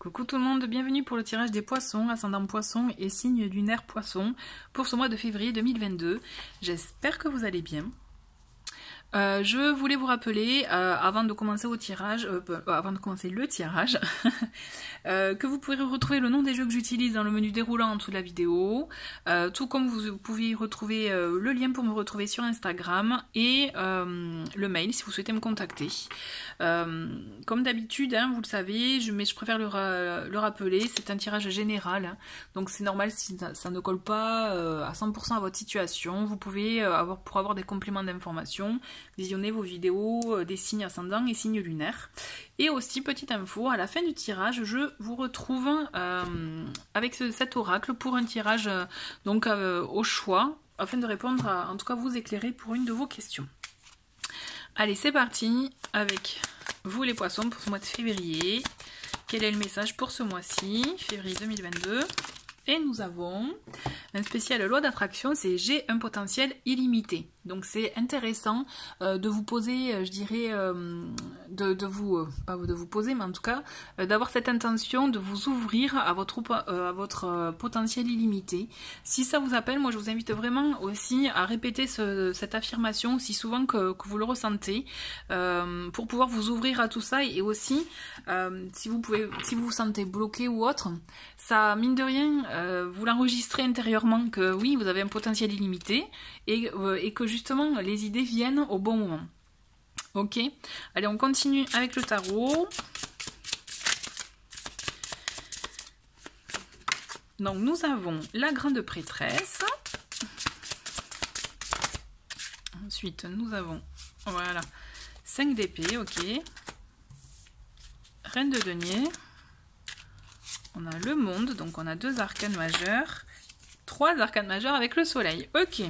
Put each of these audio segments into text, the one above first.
Coucou tout le monde, bienvenue pour le tirage des poissons, ascendant poisson et signe lunaire poisson pour ce mois de février 2022. J'espère que vous allez bien. Je voulais vous rappeler, avant de commencer le tirage, que vous pourrez retrouver le nom des jeux que j'utilise dans le menu déroulant en dessous de la vidéo, tout comme vous pouvez retrouver le lien pour me retrouver sur Instagram et le mail si vous souhaitez me contacter. Comme d'habitude, hein, vous le savez, mais je préfère le rappeler, c'est un tirage général, hein, donc c'est normal si ça ne colle pas à 100% à votre situation. Vous pouvez, pour avoir des compléments d'information, visionner vos vidéos des signes ascendants et signes lunaires. Et aussi, petite info, à la fin du tirage, je vous retrouve avec cet oracle pour un tirage donc au choix, afin de répondre en tout cas vous éclairer pour une de vos questions. Allez, c'est parti avec vous les poissons pour ce mois de février. Quel est le message pour ce mois-ci, février 2022? Et nous avons un spécial loi d'attraction, c'est j'ai un potentiel illimité. Donc c'est intéressant de vous poser, je dirais, pas de vous poser, mais en tout cas, d'avoir cette intention de vous ouvrir à votre potentiel illimité. Si ça vous appelle, moi je vous invite vraiment aussi à répéter cette affirmation aussi souvent que vous le ressentez, pour pouvoir vous ouvrir à tout ça. Et aussi, si vous vous sentez bloqué ou autre, ça, mine de rien, vous l'enregistrez intérieurement que oui, vous avez un potentiel illimité et que justement les idées viennent au bon moment. Ok, allez, on continue avec le tarot. Donc nous avons la grande prêtresse. Ensuite nous avons, voilà, 5 d'épée, ok. Reine de denier. On a le monde, donc on a 2 arcanes majeurs. 3 arcanes majeurs avec le soleil, ok.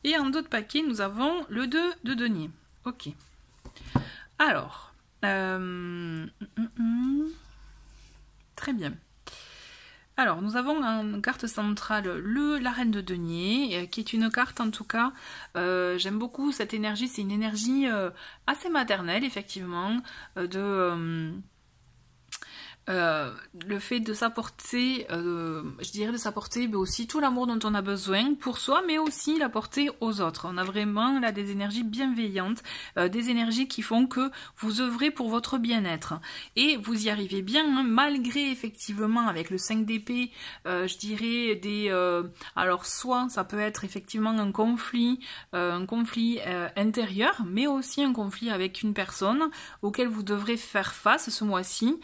Et en dos de paquet, nous avons le 2 de denier. Ok. Alors. Très bien. Alors, nous avons en carte centrale la reine de denier, qui est une carte en tout cas, j'aime beaucoup cette énergie. C'est une énergie assez maternelle, effectivement, le fait de s'apporter, je dirais de s'apporter aussi tout l'amour dont on a besoin pour soi, mais aussi l'apporter aux autres. On a vraiment là des énergies bienveillantes, des énergies qui font que vous œuvrez pour votre bien-être. Et vous y arrivez bien, hein, malgré effectivement avec le 5 d'épée, je dirais alors soit ça peut être effectivement un conflit intérieur, mais aussi un conflit avec une personne auquel vous devrez faire face ce mois-ci.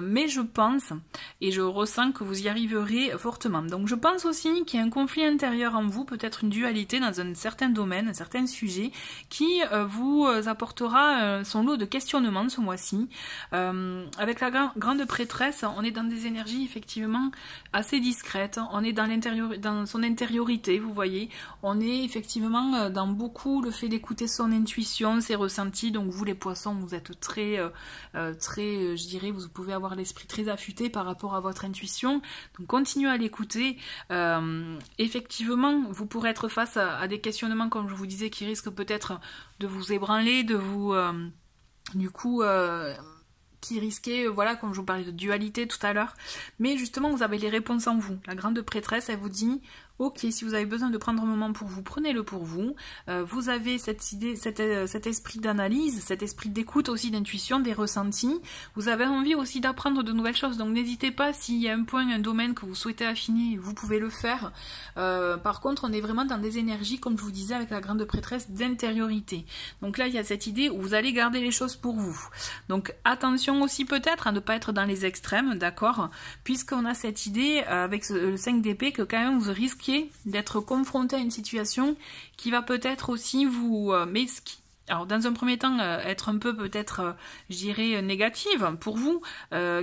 Mais je pense et je ressens que vous y arriverez fortement. Donc je pense aussi qu'il y a un conflit intérieur en vous, peut-être une dualité dans un certain domaine, un certain sujet, qui vous apportera son lot de questionnements ce mois-ci. Avec la grande prêtresse, on est dans des énergies effectivement assez discrètes, on est dans son intériorité, vous voyez, on est effectivement dans beaucoup le fait d'écouter son intuition, ses ressentis. Donc vous les poissons, vous êtes très, je dirais, vous pouvez avoir l'esprit très affûté par rapport à votre intuition, donc continuez à l'écouter. Effectivement, vous pourrez être face à des questionnements, comme je vous disais, qui risquent peut-être de vous ébranler, de vous qui risquait, voilà, comme je vous parlais de dualité tout à l'heure, mais justement vous avez les réponses en vous. La grande prêtresse, elle vous dit ok, si vous avez besoin de prendre un moment pour vous, prenez-le pour vous. Vous avez cette idée, cet esprit d'analyse, cet esprit d'écoute aussi, d'intuition, des ressentis. Vous avez envie aussi d'apprendre de nouvelles choses, donc n'hésitez pas, s'il y a un point, un domaine que vous souhaitez affiner, vous pouvez le faire. Par contre, on est vraiment dans des énergies, comme je vous disais avec la grande prêtresse, d'intériorité. Donc là, il y a cette idée où vous allez garder les choses pour vous. Donc attention aussi peut-être à ne pas être dans les extrêmes, d'accord, puisqu'on a cette idée avec le 5 d'épée que quand même vous risquez d'être confronté à une situation qui va peut-être aussi vous... alors dans un premier temps être un peu peut-être, je dirais, négative pour vous,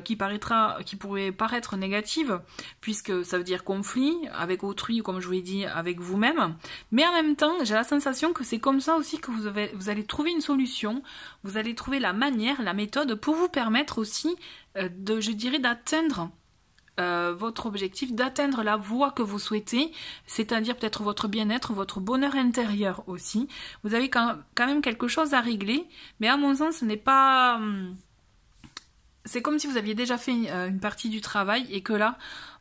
qui pourrait paraître négative, puisque ça veut dire conflit avec autrui, comme je vous l'ai dit, avec vous-même. Mais en même temps, j'ai la sensation que c'est comme ça aussi que vous allez trouver une solution, vous allez trouver la manière, la méthode pour vous permettre aussi je dirais, d'atteindre votre objectif, d'atteindre la voie que vous souhaitez, c'est-à-dire peut-être votre bien-être, votre bonheur intérieur aussi. Vous avez quand même quelque chose à régler, mais à mon sens, ce n'est pas c'est comme si vous aviez déjà fait une partie du travail et que là,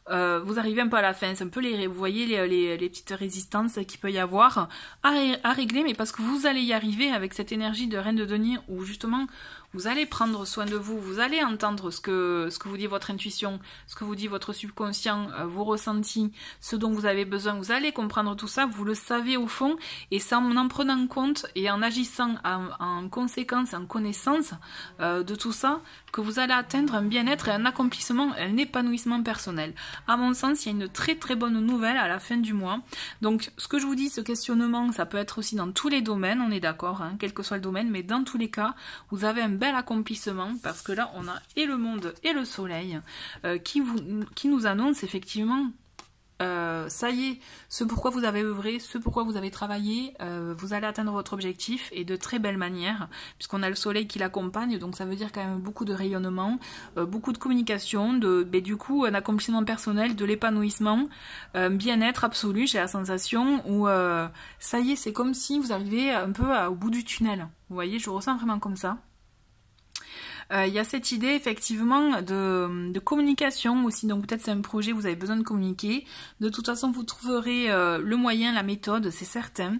vous arrivez un peu à la fin. C'est un peu vous voyez les petites résistances qu'il peut y avoir à régler, mais parce que vous allez y arriver avec cette énergie de reine de denier où justement vous allez prendre soin de vous, vous allez entendre ce que vous dit votre intuition, ce que vous dit votre subconscient, vos ressentis, ce dont vous avez besoin, vous allez comprendre tout ça, vous le savez au fond, et c'est en prenant compte et en agissant en conséquence, en connaissance de tout ça, que vous allez atteindre un bien-être et un accomplissement, un épanouissement personnel. À mon sens, il y a une très très bonne nouvelle à la fin du mois. Donc ce que je vous dis, ce questionnement, ça peut être aussi dans tous les domaines, on est d'accord, hein, quel que soit le domaine, mais dans tous les cas, vous avez un bel accomplissement, parce que là, on a et le monde et le soleil qui nous annonce effectivement ça y est, ce pourquoi vous avez œuvré, ce pourquoi vous avez travaillé, vous allez atteindre votre objectif et de très belle manière, puisqu'on a le soleil qui l'accompagne, donc ça veut dire quand même beaucoup de rayonnement, beaucoup de communication, du coup un accomplissement personnel, de l'épanouissement, bien-être absolu, j'ai la sensation où ça y est, c'est comme si vous arrivez un peu au bout du tunnel, vous voyez, je ressens vraiment comme ça. Il y a cette idée effectivement de communication aussi, donc peut-être c'est un projet, vous avez besoin de communiquer. De toute façon, vous trouverez le moyen, la méthode, c'est certain.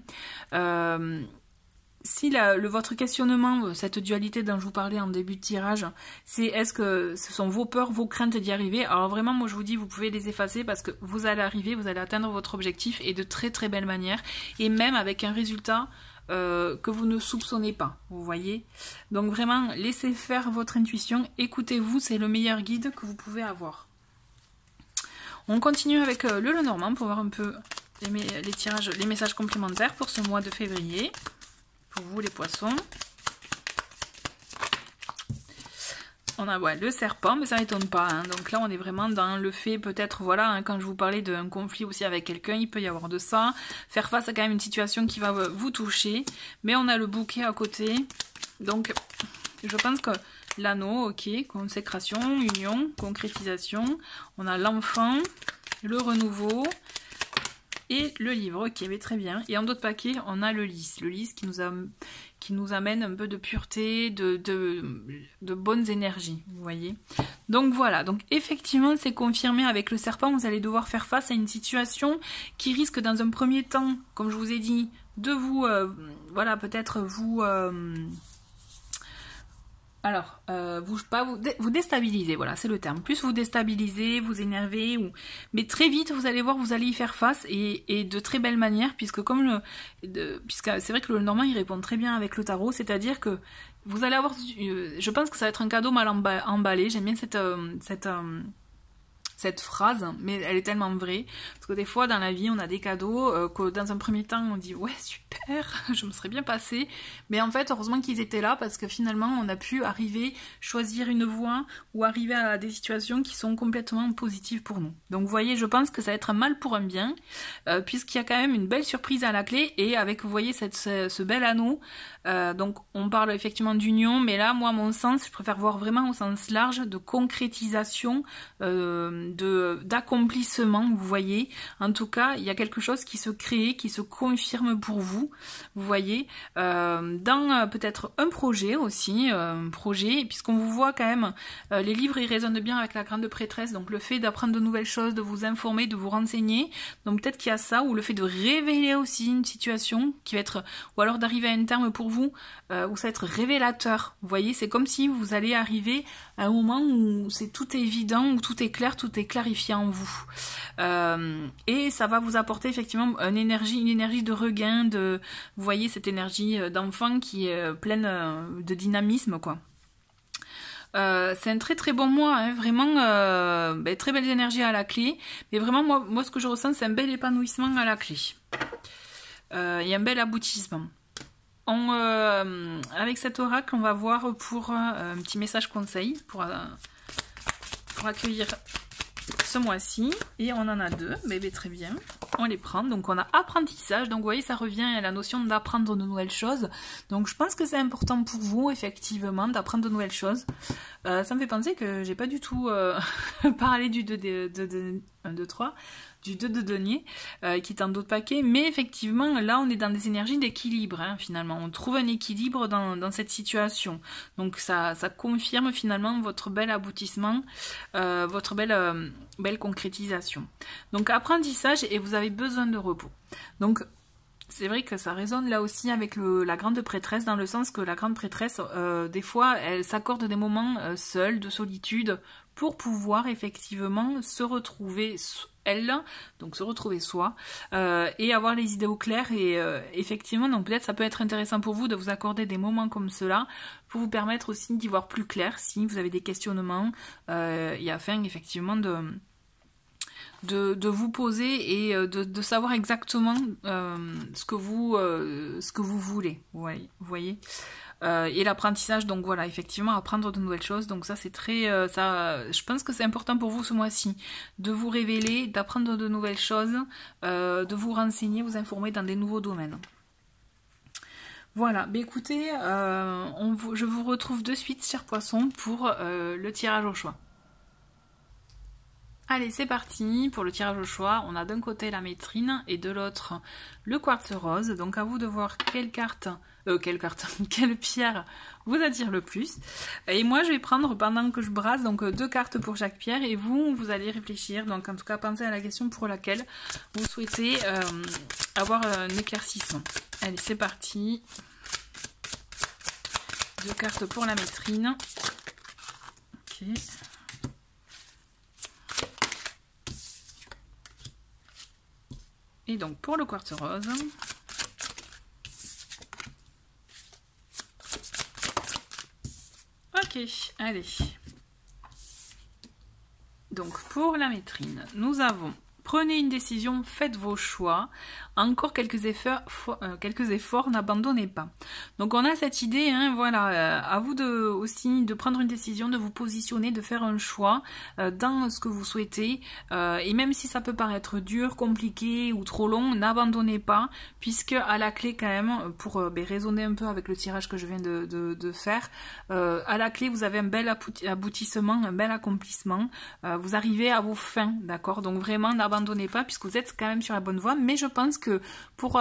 Si votre questionnement, cette dualité dont je vous parlais en début de tirage, c'est est-ce que ce sont vos peurs, vos craintes d'y arriver? Alors vraiment, moi je vous dis, vous pouvez les effacer parce que vous allez arriver, vous allez atteindre votre objectif et de très très belle manière, et même avec un résultat que vous ne soupçonnez pas, vous voyez. Donc vraiment, laissez faire votre intuition, écoutez-vous, c'est le meilleur guide que vous pouvez avoir. On continue avec le Lenormand pour voir un peu les tirages, les messages complémentaires pour ce mois de février, pour vous les poissons. On a le serpent, mais ça m'étonne pas, hein. Donc là on est vraiment dans le fait, peut-être, voilà, hein, quand je vous parlais d'un conflit aussi avec quelqu'un, il peut y avoir de ça, faire face à quand même une situation qui va vous toucher, mais on a le bouquet à côté, donc je pense que l'anneau, ok, consécration, union, concrétisation, on a l'enfant, le renouveau, et le livre, ok, mais très bien. Et en d'autres paquets, on a le lys qui nous amène un peu de pureté, de bonnes énergies, vous voyez. Donc voilà, donc effectivement, c'est confirmé avec le serpent, vous allez devoir faire face à une situation qui risque dans un premier temps, comme je vous ai dit, de vous, voilà, peut-être vous... Alors, vous déstabilisez, voilà, c'est le terme. Plus vous déstabilisez, vous énervez, mais très vite, vous allez voir, vous allez y faire face et de très belle manière, puisque puisque c'est vrai que le Lenormand, il répond très bien avec le tarot, c'est-à-dire que vous allez avoir, je pense que ça va être un cadeau mal emballé, j'aime bien cette phrase, mais elle est tellement vraie, parce que des fois dans la vie on a des cadeaux que dans un premier temps on dit ouais super, je me serais bien passé, mais en fait heureusement qu'ils étaient là parce que finalement on a pu choisir une voie ou arriver à des situations qui sont complètement positives pour nous. Donc vous voyez, je pense que ça va être un mal pour un bien, puisqu'il y a quand même une belle surprise à la clé, et avec, vous voyez, ce bel anneau, donc on parle effectivement d'union, mais là moi à mon sens, je préfère voir vraiment au sens large de concrétisation, d'accomplissement, vous voyez. En tout cas, il y a quelque chose qui se crée, qui se confirme pour vous, vous voyez, dans peut-être un projet aussi, puisqu'on vous voit quand même, les livres ils résonnent bien avec la grande prêtresse, donc le fait d'apprendre de nouvelles choses, de vous informer, de vous renseigner, donc peut-être qu'il y a ça, ou le fait de révéler aussi une situation qui va être, ou alors d'arriver à un terme pour vous, où ça va être révélateur, vous voyez, c'est comme si vous allez arriver à un moment où tout est évident, où tout est clair, tout est clarifié en vous, et ça va vous apporter effectivement une énergie de regain, vous voyez, cette énergie d'enfant qui est pleine de dynamisme, quoi. C'est un très très bon mois, hein, vraiment, très belle énergie à la clé, mais vraiment moi ce que je ressens, c'est un bel épanouissement à la clé, et un bel aboutissement. Avec cet oracle, on va voir pour un petit message conseil pour accueillir ce mois-ci, et on en a deux, très bien. on les prend. Donc on a apprentissage, donc vous voyez ça revient à la notion d'apprendre de nouvelles choses. Donc je pense que c'est important pour vous effectivement d'apprendre de nouvelles choses. Ça me fait penser que j'ai pas du tout parlé du 2 de 2 de denier qui est un d'autres paquets, mais effectivement là on est dans des énergies d'équilibre hein, finalement, on trouve un équilibre dans cette situation, donc ça confirme finalement votre bel aboutissement, votre belle concrétisation. Donc apprentissage et vous avez besoin de repos. Donc c'est vrai que ça résonne là aussi avec la grande prêtresse, dans le sens que la grande prêtresse, des fois, elle s'accorde des moments seuls, de solitude, pour pouvoir effectivement se retrouver elle, donc se retrouver soi, et avoir les idées au clair, et effectivement, donc peut-être ça peut être intéressant pour vous de vous accorder des moments comme cela, pour vous permettre aussi d'y voir plus clair, si vous avez des questionnements, et afin effectivement de vous poser et de savoir exactement ce que vous voulez, vous voyez. Et l'apprentissage, donc voilà, effectivement, apprendre de nouvelles choses, donc ça c'est très, je pense que c'est important pour vous ce mois-ci, de vous révéler, d'apprendre de nouvelles choses, de vous renseigner, vous informer dans des nouveaux domaines. Voilà, bah écoutez, je vous retrouve de suite, chers poissons, pour le tirage au choix. Allez, c'est parti pour le tirage au choix. On a d'un côté la métrine et de l'autre le quartz rose. Donc à vous de voir quelle pierre vous attire le plus. Et moi je vais prendre, pendant que je brasse, donc 2 cartes pour chaque pierre, et vous allez réfléchir. Donc en tout cas pensez à la question pour laquelle vous souhaitez avoir un éclaircissement. Allez, c'est parti. 2 cartes pour la métrine. Ok. Et donc pour le quartz rose, ok, allez. Donc pour la métrine, nous avons: prenez une décision, faites vos choix. Encore quelques efforts, n'abandonnez pas. Donc on a cette idée, hein, voilà, à vous aussi de prendre une décision, de vous positionner, de faire un choix dans ce que vous souhaitez. Et même si ça peut paraître dur, compliqué ou trop long, n'abandonnez pas, puisque à la clé quand même, pour raisonner un peu avec le tirage que je viens de faire, à la clé vous avez un bel aboutissement, un bel accomplissement. Vous arrivez à vos fins, d'accord? Donc vraiment n'abandonnez pas, puisque vous êtes quand même sur la bonne voie, mais je pense que pour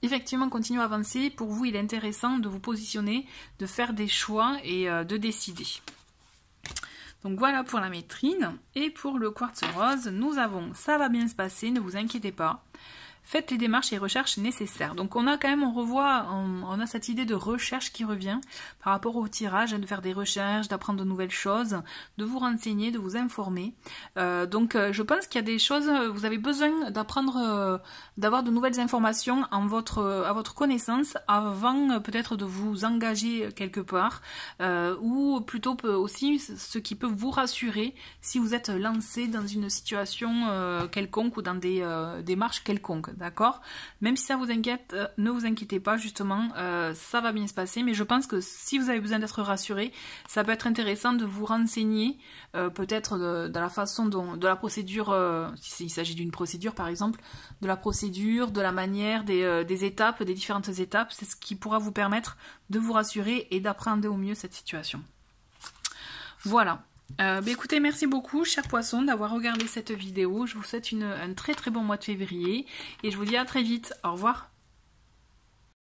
effectivement continuer à avancer, pour vous il est intéressant de vous positionner, de faire des choix et de décider. Donc voilà pour la métrine. Et pour le quartz rose, nous avons: ça va bien se passer, ne vous inquiétez pas. Faites les démarches et recherches nécessaires. Donc on a quand même, on a cette idée de recherche qui revient par rapport au tirage, de faire des recherches, d'apprendre de nouvelles choses, de vous renseigner, de vous informer. Donc je pense qu'il y a des choses, vous avez besoin d'apprendre, d'avoir de nouvelles informations à votre connaissance avant peut-être de vous engager quelque part, ou plutôt aussi ce qui peut vous rassurer si vous êtes lancé dans une situation quelconque ou dans des démarches quelconques. D'accord? Même si ça vous inquiète, ne vous inquiétez pas, justement, ça va bien se passer, mais je pense que si vous avez besoin d'être rassuré, ça peut être intéressant de vous renseigner, peut-être de la façon de la procédure, s'il s'agit d'une procédure par exemple, de la procédure, de la manière, des étapes, des différentes étapes, c'est ce qui pourra vous permettre de vous rassurer et d'apprendre au mieux cette situation. Voilà. Écoutez, merci beaucoup chers poissons d'avoir regardé cette vidéo. Je vous souhaite un très très bon mois de février et je vous dis à très vite. Au revoir.